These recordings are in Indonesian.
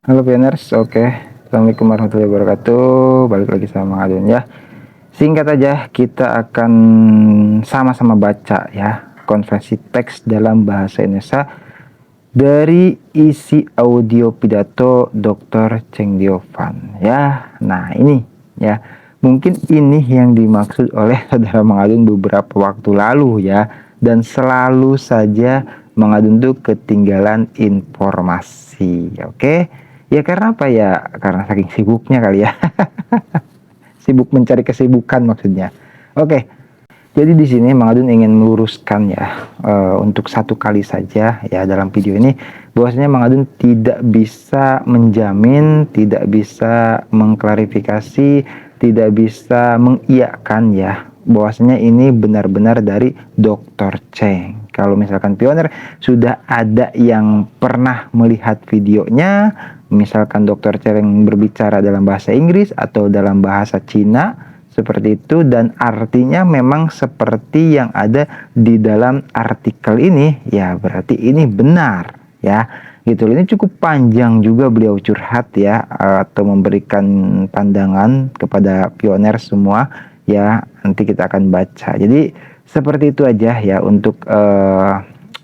Halo Pioners, oke. Assalamualaikum warahmatullahi wabarakatuh. Balik lagi sama Adun ya. Singkat aja, kita akan sama-sama baca ya konversi teks dalam bahasa Indonesia dari isi audio pidato Dr. Cheng Diovan ya. Nah ini ya, mungkin ini yang dimaksud oleh saudara Mang Adun beberapa waktu lalu ya, dan selalu saja Mang Adun tuh ketinggalan informasi. Oke. Ya karena apa ya? Karena saking sibuknya kali ya. Sibuk mencari kesibukan maksudnya. Oke. Jadi di sini Mang Adun ingin meluruskan ya, untuk satu kali saja ya dalam video ini, bahwasanya Mang Adun tidak bisa menjamin, tidak bisa mengklarifikasi, tidak bisa mengiyakan ya bahwasanya ini benar-benar dari Dr. Cheng. Kalau misalkan Pioner sudah ada yang pernah melihat videonya, misalkan Dr. Cheng berbicara dalam bahasa Inggris atau dalam bahasa Cina seperti itu, dan artinya memang seperti yang ada di dalam artikel ini, ya berarti ini benar ya gitu. Ini cukup panjang juga beliau curhat ya, atau memberikan pandangan kepada pioner semua ya. Nanti kita akan baca. Jadi seperti itu aja ya untuk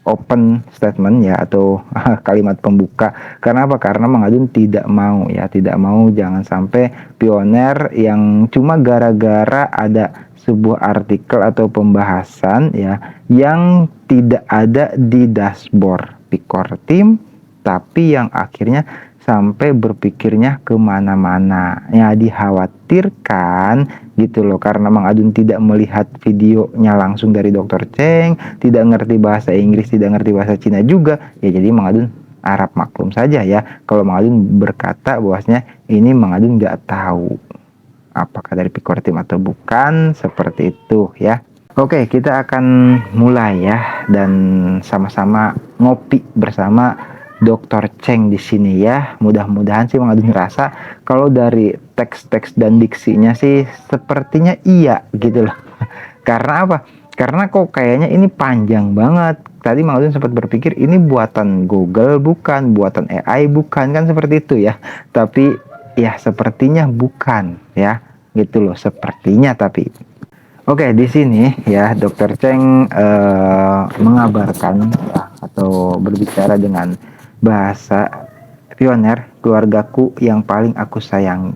open statement ya, atau kalimat pembuka. Karena apa? Karena Mang Adun tidak mau ya, tidak mau jangan sampai pioner yang cuma gara-gara ada sebuah artikel atau pembahasan ya yang tidak ada di dashboard Picor Team, tapi yang akhirnya sampai berpikirnya kemana-mana ya, dikhawatirkan gitu loh, karena Mang Adun tidak melihat videonya langsung dari Dr. Cheng, tidak ngerti bahasa Inggris, tidak ngerti bahasa Cina juga ya. Jadi Mang Adun Arab maklum saja ya kalau Mang Adun berkata bahwasanya ini Mang Adun nggak tahu apakah dari Picor Team atau bukan, seperti itu ya. Oke, kita akan mulai ya, dan sama-sama ngopi bersama Dr. Cheng di sini ya. Mudah-mudahan sih Mang Adun ngerasa kalau dari teks-teks dan diksinya sih sepertinya iya gitu loh. Karena apa? Karena kok kayaknya ini panjang banget. Tadi Mang Adun sempat berpikir ini buatan Google bukan, buatan AI bukan, kan seperti itu ya. Tapi ya sepertinya bukan ya. Gitu loh, sepertinya tapi. Oke, di sini ya Dr. Cheng mengabarkan ya, atau berbicara dengan bahasa pioner, keluargaku yang paling aku sayangi.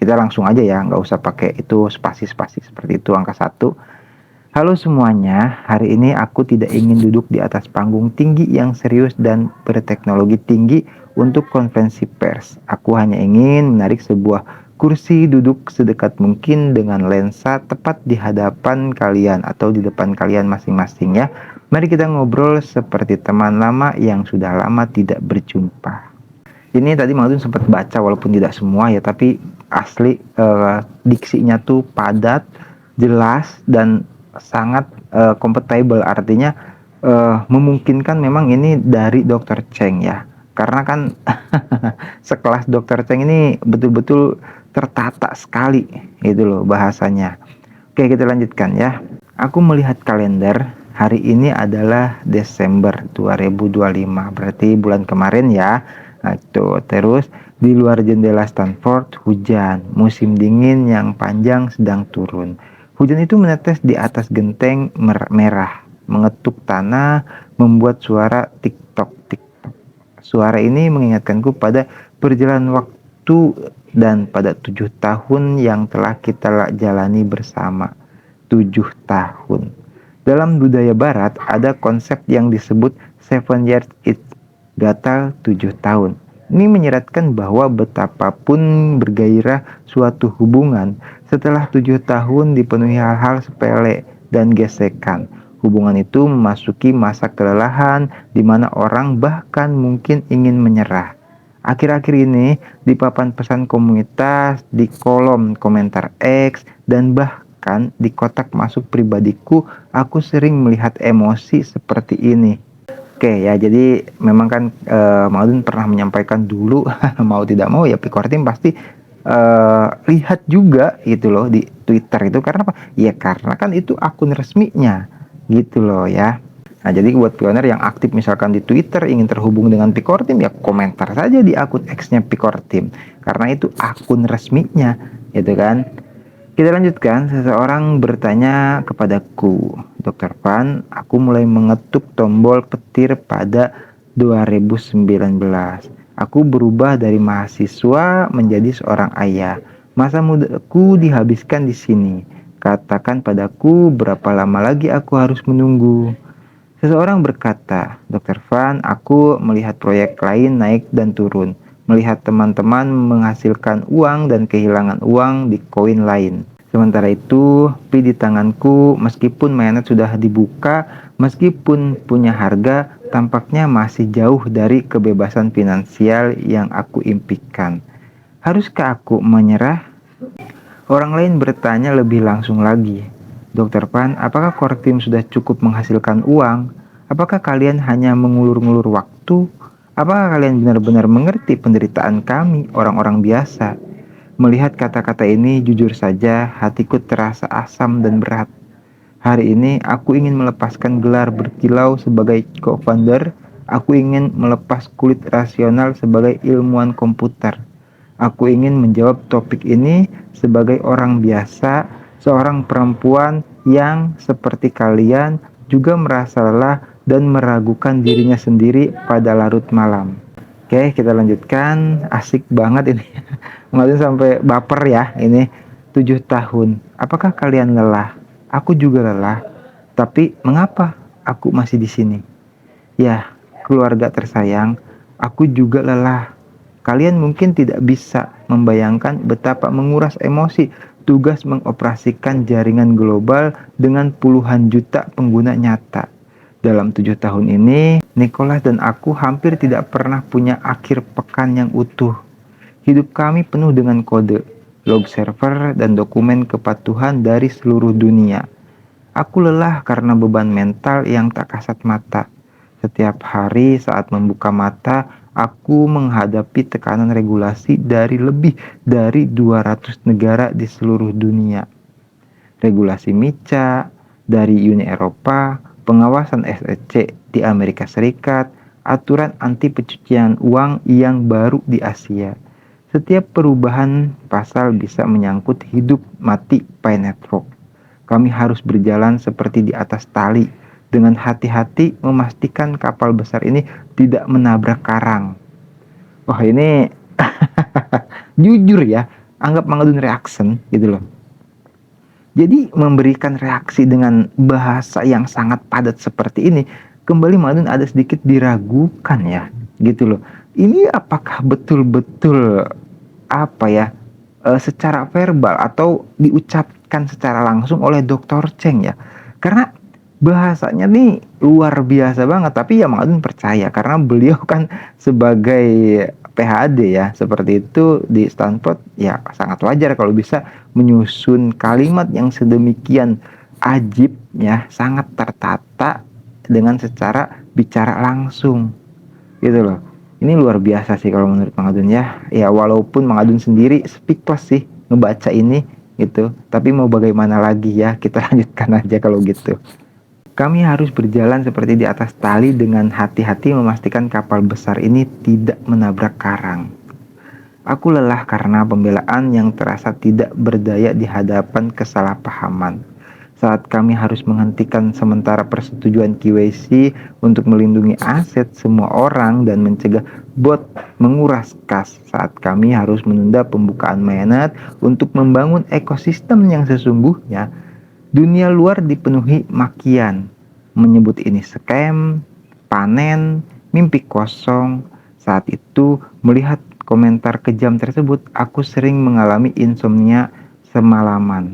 Kita langsung aja ya, nggak usah pakai itu spasi-spasi seperti itu, angka 1. Halo semuanya, hari ini aku tidak ingin duduk di atas panggung tinggi yang serius dan berteknologi tinggi untuk konferensi pers. Aku hanya ingin menarik sebuah kursi duduk sedekat mungkin dengan lensa tepat di hadapan kalian atau di depan kalian masing-masing ya. Mari kita ngobrol seperti teman lama yang sudah lama tidak berjumpa. Ini tadi Mang Adun sempat baca walaupun tidak semua ya, tapi asli diksinya tuh padat, jelas, dan sangat compatible, artinya memungkinkan memang ini dari Dr. Cheng ya. Karena kan sekelas Dr. Cheng ini betul-betul tertata sekali itu loh bahasanya. Oke, kita lanjutkan ya. Aku melihat kalender, hari ini adalah Desember 2025, berarti bulan kemarin ya. Nah, itu terus di luar jendela Stanford hujan, musim dingin yang panjang sedang turun. Hujan itu menetes di atas genteng merah, mengetuk tanah, membuat suara tik-tok tik-tok. Suara ini mengingatkanku pada perjalanan waktu dan pada 7 tahun yang telah kita jalani bersama. 7 tahun. Dalam budaya barat ada konsep yang disebut 7 years itch, gatal 7 tahun. Ini menyeratkan bahwa betapapun bergairah suatu hubungan, setelah 7 tahun dipenuhi hal-hal sepele dan gesekan, hubungan itu memasuki masa kelelahan di mana orang bahkan mungkin ingin menyerah. Akhir-akhir ini di papan pesan komunitas, di kolom komentar X, dan bahkan di kotak masuk pribadiku, aku sering melihat emosi seperti ini. Oke ya, jadi memang kan Mang Adun pernah menyampaikan dulu mau tidak mau ya Picor Team pasti lihat juga gitu loh di Twitter itu. Karena apa? Ya karena kan itu akun resminya gitu loh ya. Nah, jadi buat pioner yang aktif misalkan di Twitter ingin terhubung dengan Pikor Team, ya komentar saja di akun X-nya Pikor Team, karena itu akun resminya, gitu kan. Kita lanjutkan, seseorang bertanya kepadaku, Dokter Van, aku mulai mengetuk tombol petir pada 2019. Aku berubah dari mahasiswa menjadi seorang ayah. Masa mudaku dihabiskan di sini. Katakan padaku berapa lama lagi aku harus menunggu. Seseorang berkata, Dokter Van, aku melihat proyek lain naik dan turun. Melihat teman-teman menghasilkan uang dan kehilangan uang di koin lain. Sementara itu, pi di tanganku, meskipun mainnet sudah dibuka, meskipun punya harga, tampaknya masih jauh dari kebebasan finansial yang aku impikan. Haruskah aku menyerah? Orang lain bertanya lebih langsung lagi. Dokter Pan, apakah core team sudah cukup menghasilkan uang? Apakah kalian hanya mengulur-ngulur waktu? Apakah kalian benar-benar mengerti penderitaan kami, orang-orang biasa? Melihat kata-kata ini, jujur saja, hatiku terasa asam dan berat. Hari ini, aku ingin melepaskan gelar berkilau sebagai co-founder. Aku ingin melepas kulit rasional sebagai ilmuwan komputer. Aku ingin menjawab topik ini sebagai orang biasa, seorang perempuan yang seperti kalian juga merasa lelah dan meragukan dirinya sendiri pada larut malam. Oke, kita lanjutkan. Asik banget ini. Mungkin sampai baper ya ini. 7 tahun. Apakah kalian lelah? Aku juga lelah. Tapi mengapa aku masih di sini? Ya, keluarga tersayang, aku juga lelah. Kalian mungkin tidak bisa membayangkan betapa menguras emosi tugas mengoperasikan jaringan global dengan puluhan juta pengguna nyata. Dalam 7 tahun ini, Nicholas dan aku hampir tidak pernah punya akhir pekan yang utuh. Hidup kami penuh dengan kode, log server, dan dokumen kepatuhan dari seluruh dunia. Aku lelah karena beban mental yang tak kasat mata. Setiap hari saat membuka mata, aku menghadapi tekanan regulasi dari lebih dari 200 negara di seluruh dunia. Regulasi MiCA dari Uni Eropa, pengawasan SEC di Amerika Serikat, aturan anti pencucian uang yang baru di Asia. Setiap perubahan pasal bisa menyangkut hidup mati Pi Network. Kami harus berjalan seperti di atas tali, dengan hati-hati memastikan kapal besar ini tidak menabrak karang. Wah, ini jujur ya, anggap Mangadun reaction gitu loh. Jadi memberikan reaksi dengan bahasa yang sangat padat seperti ini, kembali Mangadun ada sedikit diragukan ya, gitu loh. Ini apakah betul-betul apa ya, secara verbal atau diucapkan secara langsung oleh Dr. Cheng ya? Karena bahasanya nih luar biasa banget, tapi ya Mangadun percaya karena beliau kan sebagai PhD ya, seperti itu di Stanford, ya sangat wajar kalau bisa menyusun kalimat yang sedemikian ajib ya, sangat tertata dengan secara bicara langsung gitu loh. Ini luar biasa sih kalau menurut Mang Adun ya. Ya walaupun Mang Adun sendiri speechless sih ngebaca ini gitu. Tapi mau bagaimana lagi ya, kita lanjutkan aja kalau gitu. Kami harus berjalan seperti di atas tali dengan hati-hati memastikan kapal besar ini tidak menabrak karang. Aku lelah karena pembelaan yang terasa tidak berdaya di hadapan kesalahpahaman. Saat kami harus menghentikan sementara persetujuan KYC untuk melindungi aset semua orang dan mencegah bot menguras kas, saat kami harus menunda pembukaan mainnet untuk membangun ekosistem yang sesungguhnya, dunia luar dipenuhi makian, menyebut ini scam, panen, mimpi kosong. Saat itu, melihat komentar kejam tersebut, aku sering mengalami insomnia semalaman.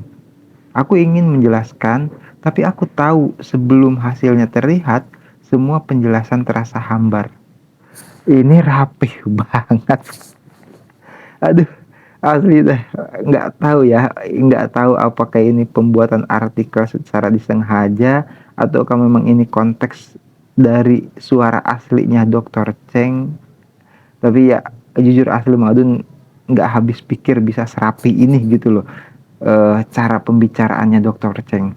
Aku ingin menjelaskan, tapi aku tahu sebelum hasilnya terlihat, semua penjelasan terasa hambar. Ini rapih banget. Aduh, asli deh. Nggak tahu ya, nggak tahu apakah ini pembuatan artikel secara disengaja, ataukah memang ini konteks dari suara aslinya Dr. Cheng. Tapi ya, jujur asli Madun nggak habis pikir bisa serapi ini gitu loh. Cara pembicaraannya Dr. Cheng.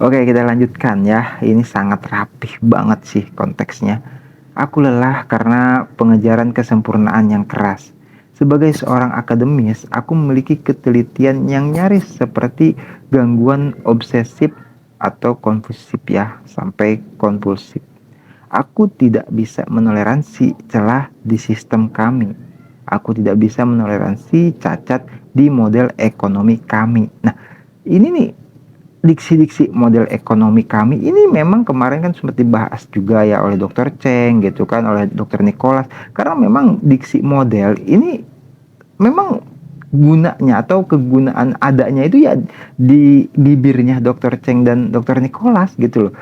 Oke, kita lanjutkan ya. Ini sangat rapih banget sih konteksnya. Aku lelah karena pengejaran kesempurnaan yang keras. Sebagai seorang akademis, aku memiliki ketelitian yang nyaris seperti gangguan obsesif atau kompulsif ya, sampai kompulsif. Aku tidak bisa menoleransi celah di sistem kami. Aku tidak bisa menoleransi cacat di model ekonomi kami. Nah, ini nih diksi-diksi model ekonomi kami ini memang kemarin kan sempat dibahas juga ya oleh Dokter Cheng gitu kan, oleh Dokter Nicholas, karena memang diksi model ini memang gunanya atau kegunaan adanya itu ya di bibirnya Dokter Cheng dan Dokter Nicholas gitu loh.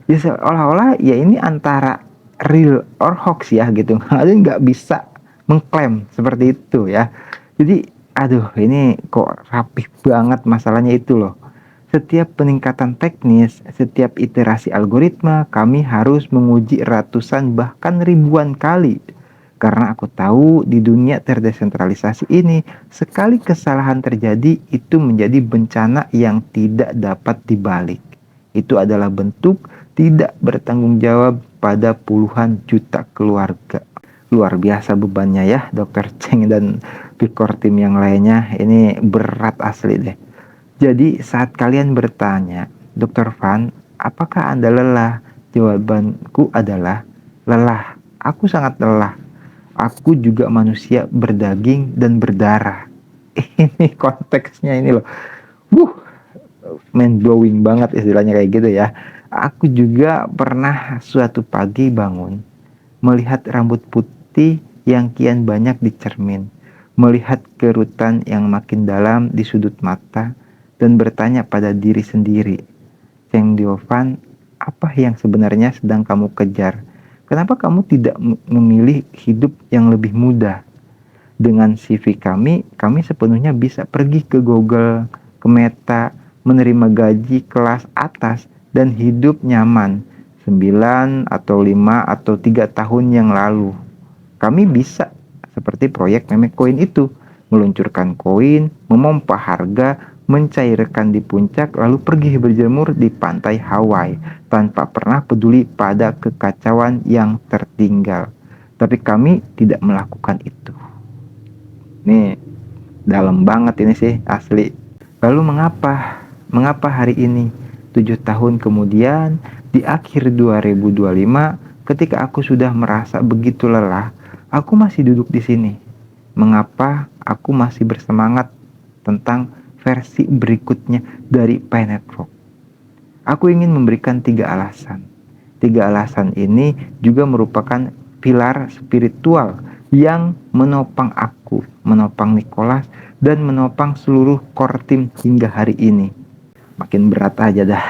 Ya seolah-olah ya ini antara real or hoax ya gitu. Ada nggak bisa mengklaim seperti itu ya. Jadi aduh ini kok rapih banget masalahnya itu loh. Setiap peningkatan teknis, setiap iterasi algoritma, kami harus menguji ratusan bahkan ribuan kali. Karena aku tahu di dunia terdesentralisasi ini, sekali kesalahan terjadi itu menjadi bencana yang tidak dapat dibalik. Itu adalah bentuk tidak bertanggung jawab pada puluhan juta keluarga. Luar biasa bebannya ya, Dokter Cheng dan Pikor tim yang lainnya. Ini berat asli deh. Jadi saat kalian bertanya, Dokter Van, apakah Anda lelah? Jawabanku adalah lelah. Aku sangat lelah. Aku juga manusia berdaging dan berdarah. Ini konteksnya ini loh. Wuh, mind blowing banget istilahnya kayak gitu ya. Aku juga pernah suatu pagi bangun, melihat rambut putih yang kian banyak di cermin, melihat kerutan yang makin dalam di sudut mata, dan bertanya pada diri sendiri, Cheng Diovan, apa yang sebenarnya sedang kamu kejar? Kenapa kamu tidak memilih hidup yang lebih mudah? Dengan CV kami sepenuhnya bisa pergi ke Google, ke Meta, menerima gaji kelas atas, dan hidup nyaman 9 atau 5 atau 3 tahun yang lalu. Kami bisa seperti proyek Memecoin itu, meluncurkan koin, memompa harga, mencairkan di puncak, lalu pergi berjemur di pantai Hawaii tanpa pernah peduli pada kekacauan yang tertinggal. Tapi kami tidak melakukan itu. Nih, dalam banget ini sih, asli. Lalu mengapa? Mengapa hari ini, 7 tahun kemudian, di akhir 2025, ketika aku sudah merasa begitu lelah, aku masih duduk di sini. Mengapa aku masih bersemangat tentang versi berikutnya dari Planet Rock? Aku ingin memberikan 3 alasan. 3 alasan ini juga merupakan pilar spiritual yang menopang aku, menopang Nicholas, dan menopang seluruh core team hingga hari ini. Makin berat aja dah.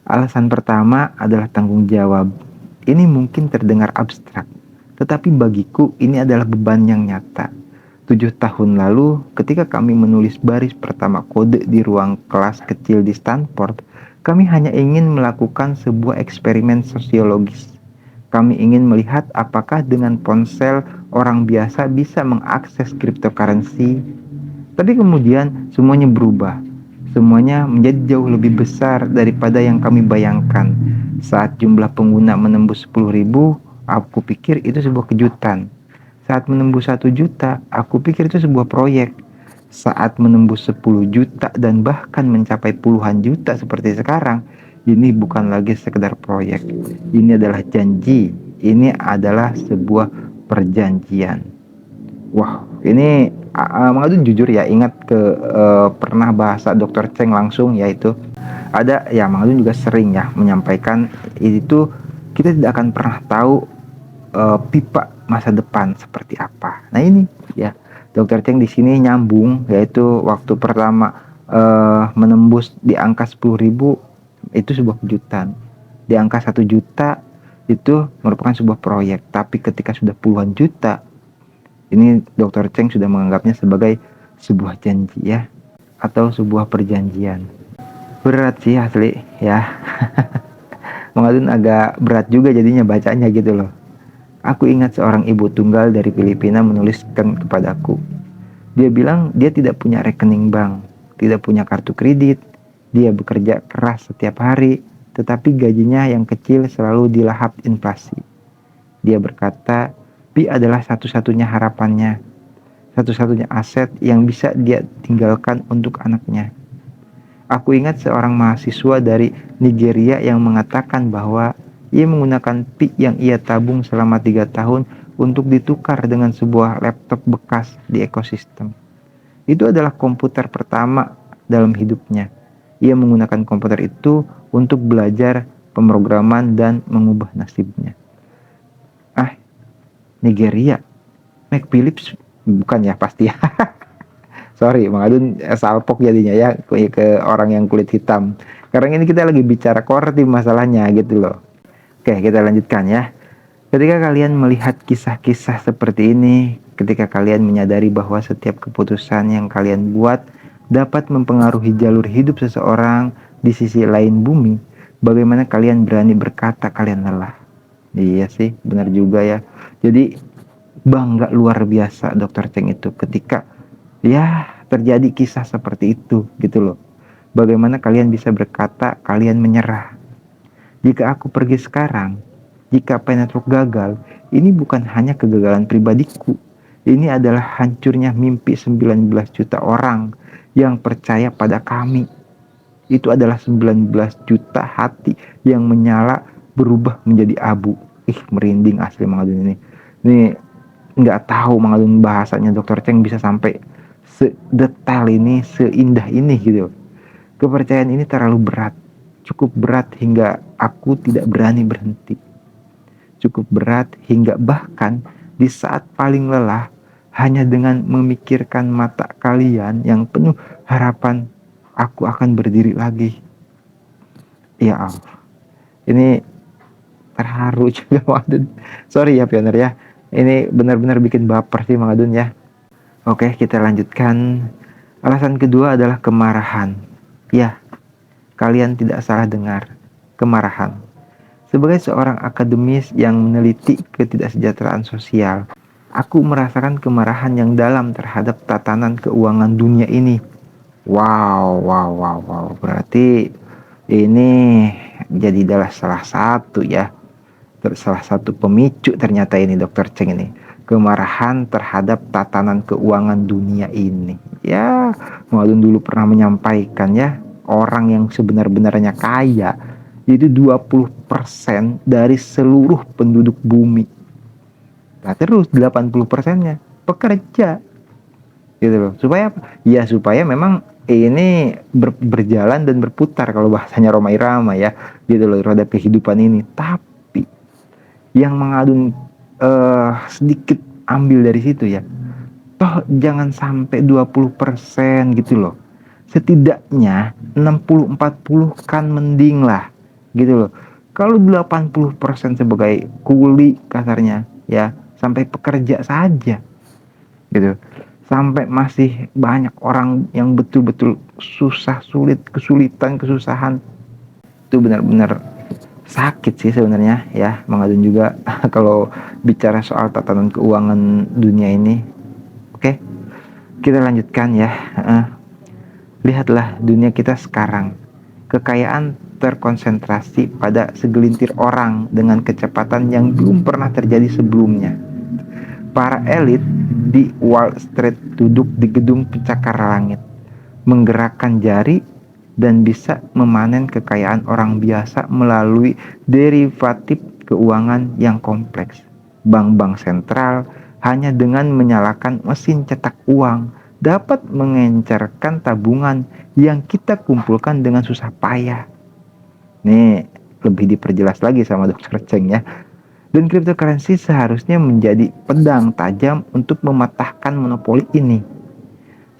Alasan pertama adalah tanggung jawab. Ini mungkin terdengar abstrak, tetapi bagiku ini adalah beban yang nyata. 7 tahun lalu, ketika kami menulis baris pertama kode di ruang kelas kecil di Stanford, kami hanya ingin melakukan sebuah eksperimen sosiologis. Kami ingin melihat apakah dengan ponsel orang biasa bisa mengakses cryptocurrency. Tapi kemudian semuanya berubah. Semuanya menjadi jauh lebih besar daripada yang kami bayangkan. Saat jumlah pengguna menembus 10.000, aku pikir itu sebuah kejutan. Saat menembus 1 juta, aku pikir itu sebuah proyek. Saat menembus 10 juta dan bahkan mencapai puluhan juta seperti sekarang, ini bukan lagi sekedar proyek. Ini adalah janji. Ini adalah sebuah perjanjian. Wah, ini Mang Adun jujur ya ingat ke pernah bahasa Dokter Cheng langsung, yaitu ada ya, Mang Adun juga sering ya menyampaikan itu, kita tidak akan pernah tahu pipa masa depan seperti apa. Nah ini ya, Dokter Cheng di sini nyambung, yaitu waktu pertama menembus di angka 10.000 itu sebuah kejutan. Di angka 1 juta itu merupakan sebuah proyek, tapi ketika sudah puluhan juta, ini Dokter Cheng sudah menganggapnya sebagai sebuah janji ya, atau sebuah perjanjian. Berat sih asli ya. Mengadun agak berat juga jadinya bacanya gitu loh. Aku ingat seorang ibu tunggal dari Filipina menuliskan kepadaku. Dia bilang dia tidak punya rekening bank, tidak punya kartu kredit. Dia bekerja keras setiap hari, tetapi gajinya yang kecil selalu dilahap inflasi. Dia berkata, Pi adalah satu-satunya harapannya, satu-satunya aset yang bisa dia tinggalkan untuk anaknya. Aku ingat seorang mahasiswa dari Nigeria yang mengatakan bahwa ia menggunakan pi yang ia tabung selama 3 tahun untuk ditukar dengan sebuah laptop bekas di ekosistem. Itu adalah komputer pertama dalam hidupnya. Ia menggunakan komputer itu untuk belajar pemrograman dan mengubah nasibnya. Nigeria, Mac Phillips bukan ya pasti ya. Sorry, Bang Adun salpok jadinya ya ke orang yang kulit hitam. Karena ini kita lagi bicara core tim masalahnya gitu loh. Oke, kita lanjutkan ya. Ketika kalian melihat kisah-kisah seperti ini, ketika kalian menyadari bahwa setiap keputusan yang kalian buat dapat mempengaruhi jalur hidup seseorang di sisi lain bumi, bagaimana kalian berani berkata kalian lelah? Iya sih, benar juga ya. Jadi bangga luar biasa Dr. Cheng itu ketika ya terjadi kisah seperti itu gitu loh. Bagaimana kalian bisa berkata kalian menyerah? Jika aku pergi sekarang, jika Pi Network gagal, ini bukan hanya kegagalan pribadiku. Ini adalah hancurnya mimpi 19 juta orang yang percaya pada kami. Itu adalah 19 juta hati yang menyala berubah menjadi abu. Merinding asli Mang Adun ini. Ini nggak tahu Mang Adun bahasanya Dr. Cheng bisa sampai sedetail ini, seindah ini gitu. Kepercayaan ini terlalu berat, cukup berat hingga aku tidak berani berhenti. Cukup berat hingga bahkan di saat paling lelah, hanya dengan memikirkan mata kalian yang penuh harapan, aku akan berdiri lagi. Ya Allah, ini terharu juga Mang Adun. Sorry ya pioner ya, ini benar-benar bikin baper sih Mang Adun ya. Oke, kita lanjutkan. Alasan kedua adalah kemarahan. Ya, kalian tidak salah dengar. Kemarahan. Sebagai seorang akademis yang meneliti ketidaksejahteraan sosial, aku merasakan kemarahan yang dalam terhadap tatanan keuangan dunia ini. Wow. Berarti ini jadi adalah salah satu pemicu ternyata ini Dr. Cheng ini. Kemarahan terhadap tatanan keuangan dunia ini. Ya, Muadun dulu pernah menyampaikan ya, orang yang sebenar-benarnya kaya itu 20% dari seluruh penduduk bumi. Nah, terus 80%-nya pekerja. Gitu loh. Supaya apa? Ya supaya memang ini berjalan dan berputar kalau bahasanya Roma Irama ya. Gitu loh, roda kehidupan ini. Tapi yang Mengadun sedikit ambil dari situ ya, toh jangan sampai 20% gitu loh, setidaknya 60-40 kan mending lah gitu loh. Kalau 80% sebagai kuli kasarnya ya, sampai pekerja saja gitu, sampai masih banyak orang yang betul-betul kesusahan, itu benar-benar sakit sih sebenarnya ya Mang Adun juga kalau bicara soal tatanan keuangan dunia ini. Oke, kita lanjutkan ya. Lihatlah dunia kita sekarang. Kekayaan terkonsentrasi pada segelintir orang dengan kecepatan yang belum pernah terjadi sebelumnya. Para elit di Wall Street duduk di gedung pencakar langit, menggerakkan jari dan bisa memanen kekayaan orang biasa melalui derivatif keuangan yang kompleks. Bank-bank sentral hanya dengan menyalakan mesin cetak uang dapat mengencerkan tabungan yang kita kumpulkan dengan susah payah. Nih, lebih diperjelas lagi sama Dr. Cheng ya. Dan cryptocurrency seharusnya menjadi pedang tajam untuk mematahkan monopoli ini.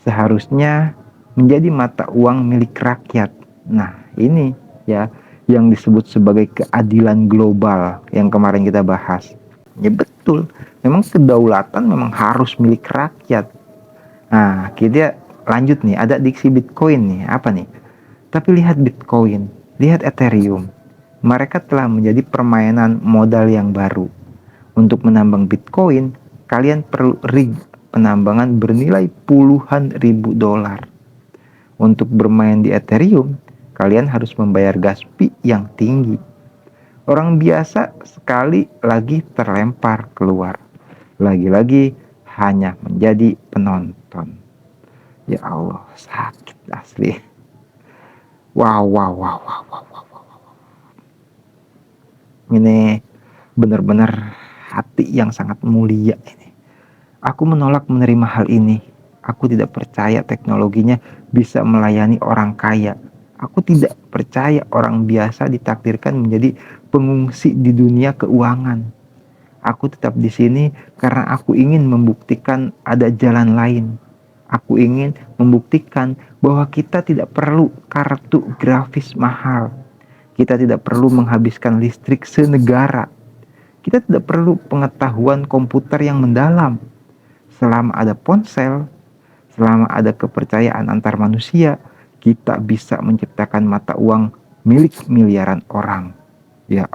Seharusnya menjadi mata uang milik rakyat. Nah, ini ya yang disebut sebagai keadilan global yang kemarin kita bahas. Ya betul, memang kedaulatan memang harus milik rakyat. Nah, kita lanjut nih, ada diksi Bitcoin nih, apa nih? Tapi lihat Bitcoin, lihat Ethereum. Mereka telah menjadi permainan modal yang baru. Untuk menambang Bitcoin, kalian perlu rig penambangan bernilai puluhan ribu dolar. Untuk bermain di Ethereum, kalian harus membayar gas fee yang tinggi. Orang biasa sekali lagi terlempar keluar. Lagi-lagi hanya menjadi penonton. Ya Allah, sakit asli. Wow, wow, wow, wow, wow, wow, wow. Ini benar-benar hati yang sangat mulia ini. Aku menolak menerima hal ini. Aku tidak percaya teknologinya bisa melayani orang kaya. Aku tidak percaya orang biasa ditakdirkan menjadi pengungsi di dunia keuangan. Aku tetap di sini karena aku ingin membuktikan ada jalan lain. Aku ingin membuktikan bahwa kita tidak perlu kartu grafis mahal. Kita tidak perlu menghabiskan listrik senegara. Kita tidak perlu pengetahuan komputer yang mendalam. Selama ada ponsel, selama ada kepercayaan antar manusia, kita bisa menciptakan mata uang milik miliaran orang. Ya,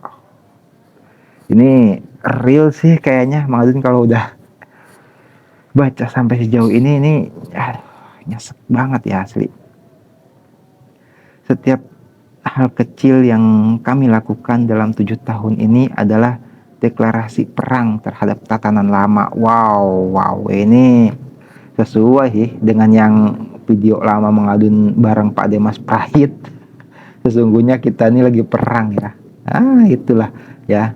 ini real sih kayaknya Mang Adun kalau udah baca sampai sejauh ini nyesek banget ya asli. Setiap hal kecil yang kami lakukan dalam 7 tahun ini adalah deklarasi perang terhadap tatanan lama. Wow, ini sesuai sih dengan yang video lama Mengadun bareng Pak Demas Prahit. Sesungguhnya kita ini lagi perang ya. Itulah ya.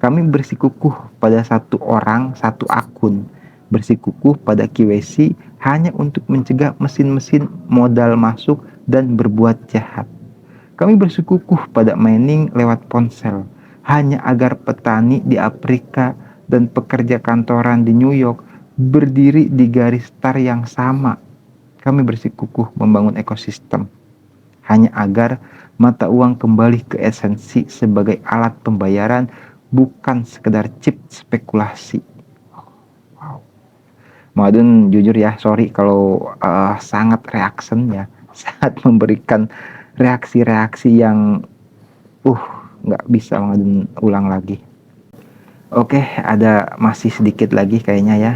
Kami bersikukuh pada satu orang, satu akun. Bersikukuh pada KYC hanya untuk mencegah mesin-mesin modal masuk dan berbuat jahat. Kami bersikukuh pada mining lewat ponsel hanya agar petani di Afrika dan pekerja kantoran di New York berdiri di garis start yang sama. Kami bersikukuh membangun ekosistem hanya agar mata uang kembali ke esensi sebagai alat pembayaran, bukan sekedar chip spekulasi. Wow. Madun jujur ya, sorry kalau sangat reaction ya, sangat memberikan reaksi-reaksi yang nggak bisa Madun ulang lagi. Oke, ada masih sedikit lagi kayaknya ya.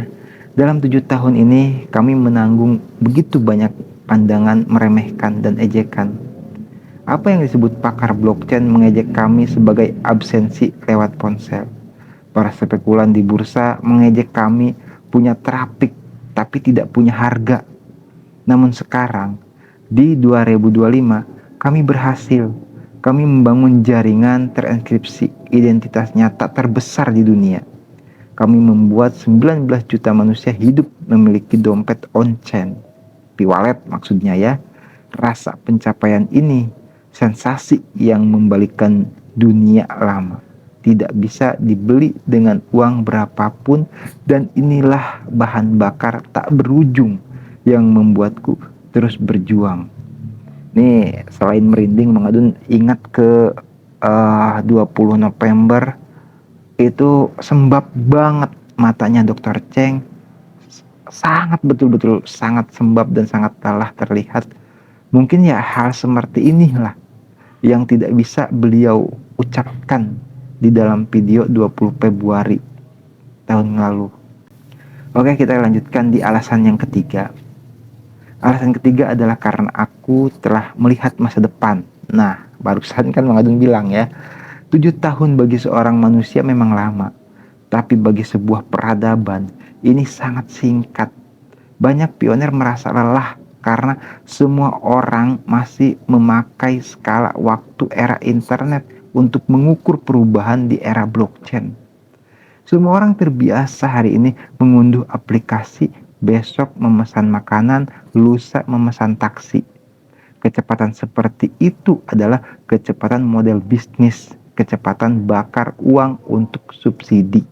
Dalam 7 tahun ini kami menanggung begitu banyak pandangan meremehkan dan ejekan. Apa yang disebut pakar blockchain mengejek kami sebagai absensi lewat ponsel. Para spekulan di bursa mengejek kami punya trafik tapi tidak punya harga. Namun sekarang di 2025 kami berhasil. Kami membangun jaringan terenkripsi identitas nyata terbesar di dunia. Kami membuat 19 juta manusia hidup memiliki dompet on-chain. P-wallet maksudnya ya. Rasa pencapaian ini sensasi yang membalikkan dunia lama. Tidak bisa dibeli dengan uang berapapun, dan inilah bahan bakar tak berujung yang membuatku terus berjuang. Nih selain merinding Mengadun ingat ke 20 November itu sembab banget matanya Dr. Cheng, sangat betul-betul sangat sembab dan sangat telah terlihat. Mungkin ya hal seperti inilah yang tidak bisa beliau ucapkan di dalam video 20 Februari tahun lalu. Oke, kita lanjutkan di alasan yang ketiga. Alasan ketiga adalah karena aku telah melihat masa depan. Nah, barusan kan Mang Adun bilang ya, 7 tahun bagi seorang manusia memang lama, tapi bagi sebuah peradaban ini sangat singkat. Banyak pionir merasa lelah karena semua orang masih memakai skala waktu era internet untuk mengukur perubahan di era blockchain. Semua orang terbiasa hari ini mengunduh aplikasi, besok memesan makanan, lusa memesan taksi. Kecepatan seperti itu adalah kecepatan model bisnis, kecepatan bakar uang untuk subsidi.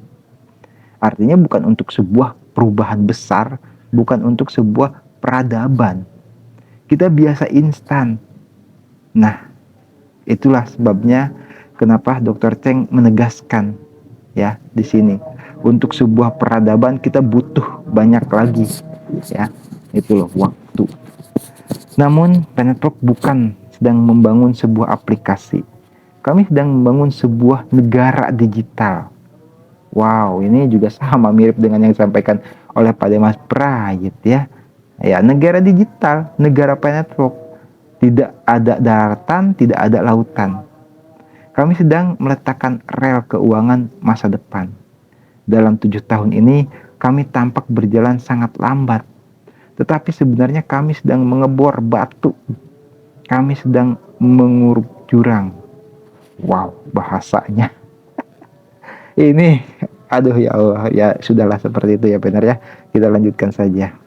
Artinya bukan untuk sebuah perubahan besar, bukan untuk sebuah peradaban. Kita biasa instan. Nah, itulah sebabnya kenapa Dr. Cheng menegaskan ya di sini, untuk sebuah peradaban kita butuh banyak lagi ya, itu loh waktu. Namun Planetwork bukan sedang membangun sebuah aplikasi, kami sedang membangun sebuah negara digital. Wow, ini juga sama mirip dengan yang disampaikan oleh Pak Demas Prayit ya. Ya, negara digital, negara Planetwork. Tidak ada daratan, tidak ada lautan. Kami sedang meletakkan rel keuangan masa depan. Dalam 7 tahun ini, kami tampak berjalan sangat lambat. Tetapi sebenarnya kami sedang mengebor batu. Kami sedang menguruk jurang. Wow, bahasanya. Ini, aduh ya Allah, ya sudahlah seperti itu ya benar ya. Kita lanjutkan saja.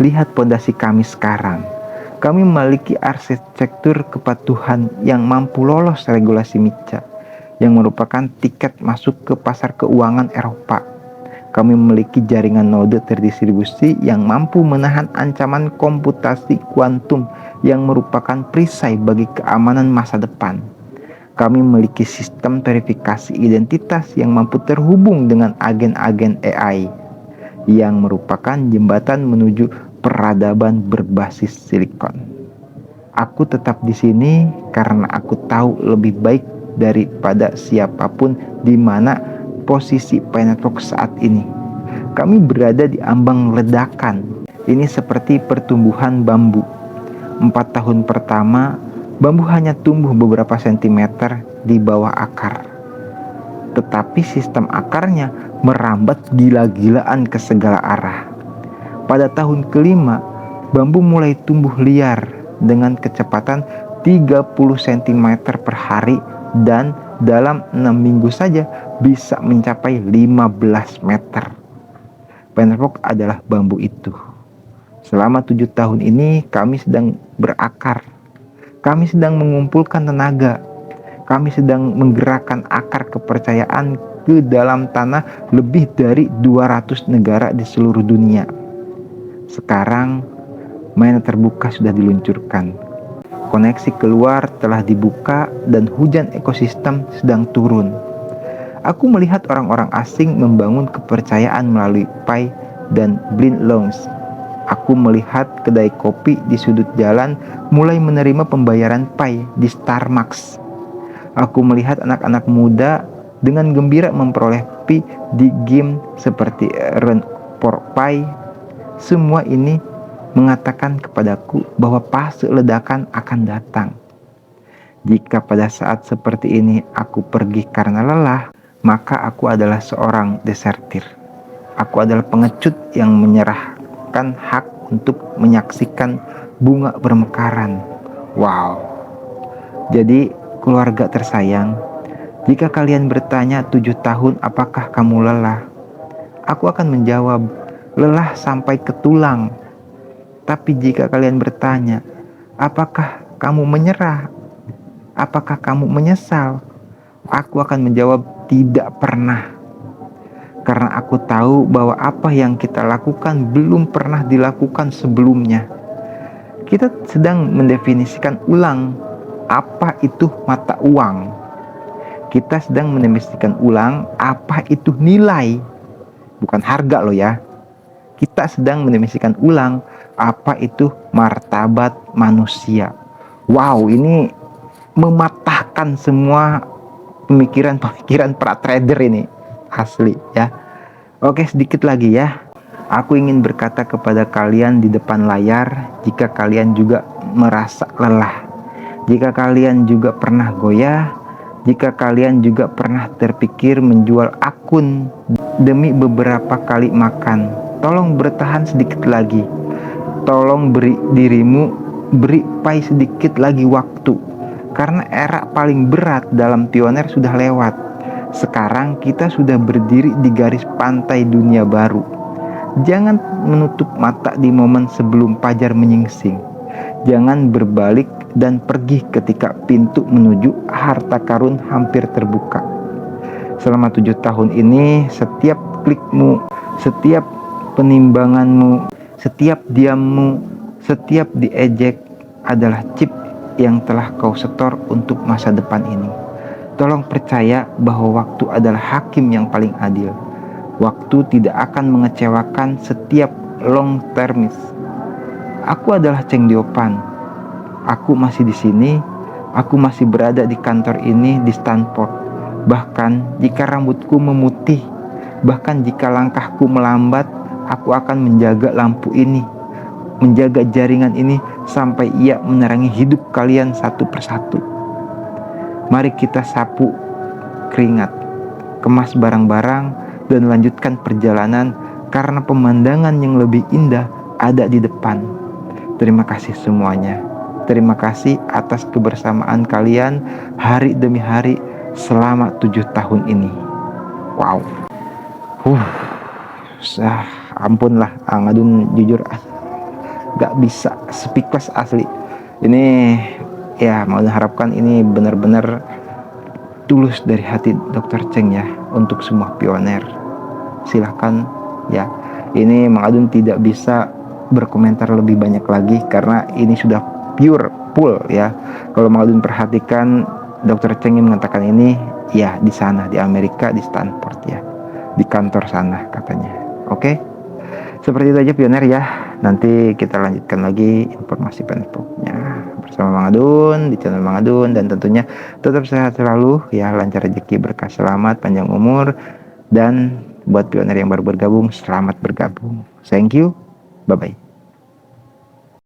Lihat pondasi kami sekarang. Kami memiliki arsitektur kepatuhan yang mampu lolos regulasi MiCA, yang merupakan tiket masuk ke pasar keuangan Eropa. Kami memiliki jaringan node terdistribusi yang mampu menahan ancaman komputasi kuantum yang merupakan perisai bagi keamanan masa depan. Kami memiliki sistem verifikasi identitas yang mampu terhubung dengan agen-agen AI, yang merupakan jembatan menuju peradaban berbasis silikon. Aku tetap di sini karena aku tahu lebih baik daripada siapapun di mana posisi Pi Network saat ini. Kami berada di ambang ledakan. Ini seperti pertumbuhan bambu. 4 tahun pertama, bambu hanya tumbuh beberapa sentimeter di bawah akar. Tetapi sistem akarnya merambat gila-gilaan ke segala arah. Pada tahun kelima, bambu mulai tumbuh liar dengan kecepatan 30 cm per hari dan dalam 6 minggu saja bisa mencapai 15 meter. Pi Network adalah bambu itu. Selama 7 tahun ini kami sedang berakar. Kami sedang mengumpulkan tenaga. Kami sedang menggerakkan akar kepercayaan ke dalam tanah lebih dari 200 negara di seluruh dunia. Sekarang, mainan terbuka sudah diluncurkan. Koneksi keluar telah dibuka dan hujan ekosistem sedang turun. Aku melihat orang-orang asing membangun kepercayaan melalui Pi dan Blind Lounge. Aku melihat kedai kopi di sudut jalan mulai menerima pembayaran Pi di Starbucks. Aku melihat anak-anak muda dengan gembira memperoleh Pi di game seperti Run for Pi. Semua ini mengatakan kepadaku bahwa fase ledakan akan datang. Jika pada saat seperti ini aku pergi karena lelah, maka aku adalah seorang desertir. Aku adalah pengecut yang menyerahkan hak untuk menyaksikan bunga bermekaran. Wow. Jadi keluarga tersayang, jika kalian bertanya 7 tahun apakah kamu lelah, aku akan menjawab, lelah sampai ke tulang. Tapi jika kalian bertanya, apakah kamu menyerah? Apakah kamu menyesal? Aku akan menjawab, tidak pernah. Karena aku tahu bahwa apa yang kita lakukan belum pernah dilakukan sebelumnya. Kita sedang mendefinisikan ulang apa itu mata uang. Kita sedang mendefinisikan ulang apa itu nilai. Bukan harga loh ya. Kita sedang mendefinisikan ulang apa itu martabat manusia. Wow, ini mematahkan semua pemikiran-pemikiran para trader ini. Asli ya. Oke, sedikit lagi ya. Aku ingin berkata kepada kalian di depan layar, jika kalian juga merasa lelah, jika kalian juga pernah goyah, jika kalian juga pernah terpikir menjual akun demi beberapa kali makan, tolong bertahan sedikit lagi. Tolong beri Pi sedikit lagi waktu. Karena era paling berat dalam pioner sudah lewat. Sekarang kita sudah berdiri di garis pantai dunia baru. Jangan menutup mata di momen sebelum fajar menyingsing. Jangan berbalik dan pergi ketika pintu menuju harta karun hampir terbuka. Selama 7 tahun ini, setiap klikmu, setiap penimbanganmu, setiap diammu, setiap diejek adalah chip yang telah kau setor untuk masa depan ini. Tolong percaya bahwa waktu adalah hakim yang paling adil. Waktu tidak akan mengecewakan setiap long termis. Aku adalah Cheng Diopan. Aku masih di sini. Aku masih berada di kantor ini di Stanford. Bahkan jika rambutku memutih, bahkan jika langkahku melambat, aku akan menjaga lampu ini. menjaga jaringan ini sampai ia menerangi hidup kalian satu persatu. Mari kita sapu keringat, kemas barang-barang, dan lanjutkan perjalanan karena pemandangan yang lebih indah ada di depan. Terima kasih semuanya. Terima kasih atas kebersamaan kalian hari demi hari selama 7 tahun ini. Wow. Ampun lah, Angadun jujur gak bisa speechless asli. Ini ya mau harapkan ini benar-benar tulus dari hati Dr. Cheng ya untuk semua pioner. Silahkan ya. Ini Mang Adun tidak bisa berkomentar lebih banyak lagi karena ini sudah pure full ya. Kalau Mang Adun perhatikan, Dr. Cheng yang mengatakan ini ya di sana di Amerika, di Stanford ya, di kantor sana katanya. Oke, seperti itu aja pioner ya. Nanti kita lanjutkan lagi informasi penutupnya bersama Mang Adun di channel Mang Adun, dan tentunya tetap sehat selalu ya, lancar rezeki, berkah, selamat, panjang umur, dan buat pioner yang baru bergabung, selamat bergabung. Thank you, bye bye.